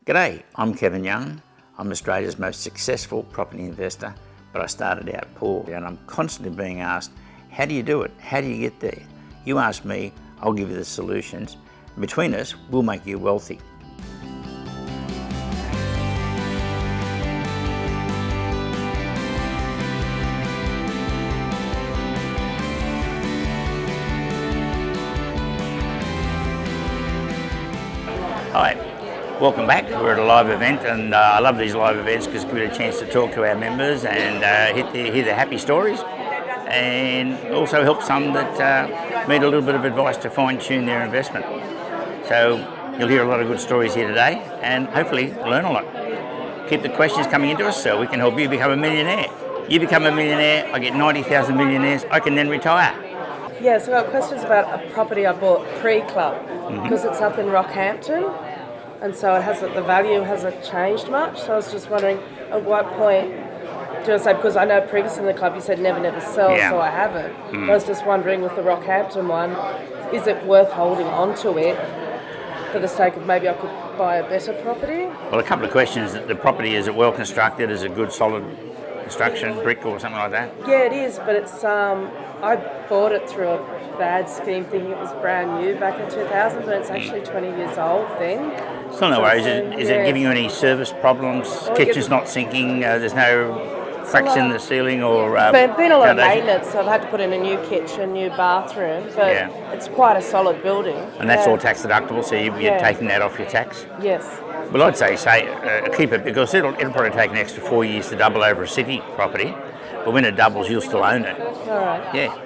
G'day, I'm Kevin Young. I'm Australia's most successful property investor, but I started out poor and I'm constantly being asked, how do you do it? How do you get there? You ask me, I'll give you the solutions. Between us, we'll make you wealthy. Hi, welcome back. We're at a live event and I love these live events because we get a chance to talk to our members and hear their happy stories, and also help some that need a little bit of advice to fine-tune their investment. So you'll hear a lot of good stories here today and hopefully learn a lot. Keep the questions coming into us so we can help you become a millionaire. You become a millionaire, I get 90,000 millionaires, I can then retire. Yeah, so I've got questions about a property I bought pre-club because it's up in Rockhampton, and so it hasn't, the value hasn't changed much. So I was just wondering at what point do I say, because I know previously in the club you said never sell, so I haven't. I was just wondering with the Rockhampton one, is it worth holding on to it for the sake of maybe I could buy a better property? Well, a couple of questions. The property, is it well constructed? Is it good solid construction, brick or something like that? Yeah, it is, but it's I bought it through a bad scheme thinking it was brand new back in 2000, but it's actually 20 years old then. Still no worries. Is it giving you any service problems? Kitchen's not sinking, there's no cracks in the ceiling or there's been a lot of foundation? maintenance, so I've had to put in a new kitchen, new bathroom, but it's quite a solid building. And that's all tax deductible, so you're taking that off your tax? Yes. Well, I'd say keep it, because it'll probably take an extra 4 years to double over a city property, but when it doubles, you'll still own it. All right. Yeah.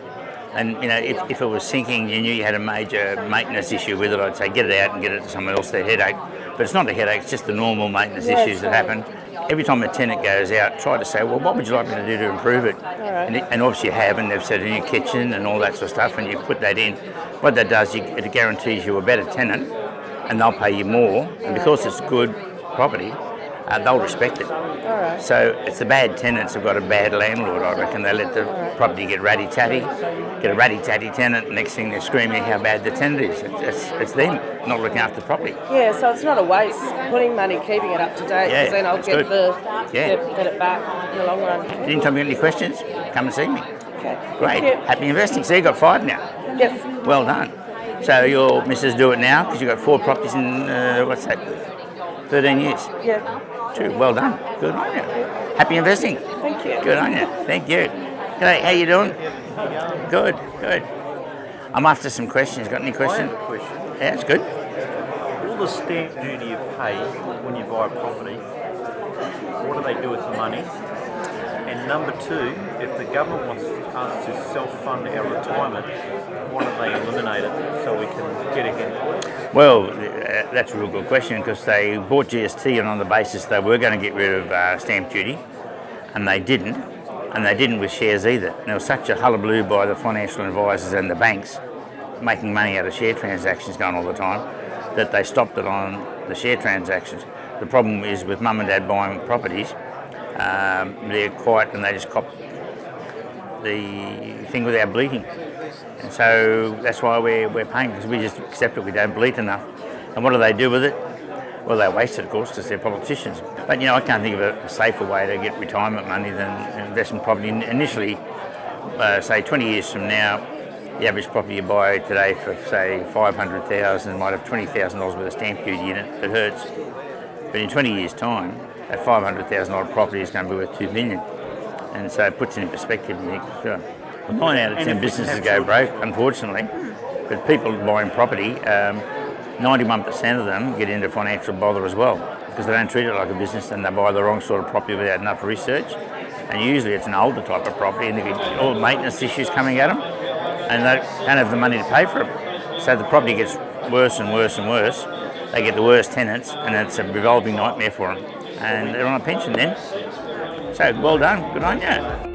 And, you know, if it was sinking, you knew you had a major maintenance issue with it, I'd say get it out and get it to someone else, their headache. But it's not a headache, it's just the normal maintenance issues that happen. Every time a tenant goes out, try to say, well, what would you like me to do to improve it? And obviously you have, and they've said a new kitchen and all that sort of stuff, and you put that in. What that does, it guarantees you a better tenant, and they'll pay you more, and because it's good property, they'll respect it. So it's the bad tenants who've got a bad landlord, I reckon. They let the property get ratty-tatty, get a ratty-tatty tenant, next thing they're screaming how bad the tenant is. It's them not looking after the property. Yeah, so it's not a waste putting money, keeping it up to date, because then I'll get it back in the long run. Anytime you get any questions, come and see me. Okay. Great. Happy investing. So you've got 5 now? Yes. Well done. So your missus do it now because you've got 4 properties in, 13 years? Yeah. True. Well done. Good on you. Happy investing. Thank you. Good on you. Thank you. G'day, how you doing? Good. I'm after some questions. Got any questions? I have a question. Yeah, it's good. All the stamp duty you pay when you buy a property, what do they do with the money? And number 2, if the government wants us to self-fund our retirement, why don't they eliminate it so we can get ahead? Well, that's a real good question, because they bought GST on the basis they were going to get rid of stamp duty, and they didn't. And they didn't with shares either. And there was such a hullabaloo by the financial advisors and the banks making money out of share transactions going all the time that they stopped it on the share transactions. The problem is with mum and dad buying properties, they're quiet and they just cop the thing without bleating. And so that's why we're paying, because we just accept it, we don't bleat enough. And what do they do with it? Well, they waste it, of course, because they're politicians. But, you know, I can't think of a safer way to get retirement money than investment property. Initially, say 20 years from now, the average property you buy today for, say, $500,000 might have $20,000 worth of stamp duty in it. It hurts. But in 20 years' time, that $500,000 property is going to be worth $2 million. And so it puts it in perspective. And you think, sure. 9 out of 10 businesses go broke, unfortunately. But people buying property, 91% of them get into financial bother as well, because they don't treat it like a business and they buy the wrong sort of property without enough research. And usually it's an older type of property and they get all the maintenance issues coming at them and they don't have the money to pay for it. So the property gets worse and worse and worse. They get the worst tenants and it's a revolving nightmare for them. And they're on a pension then. So well done, good on you.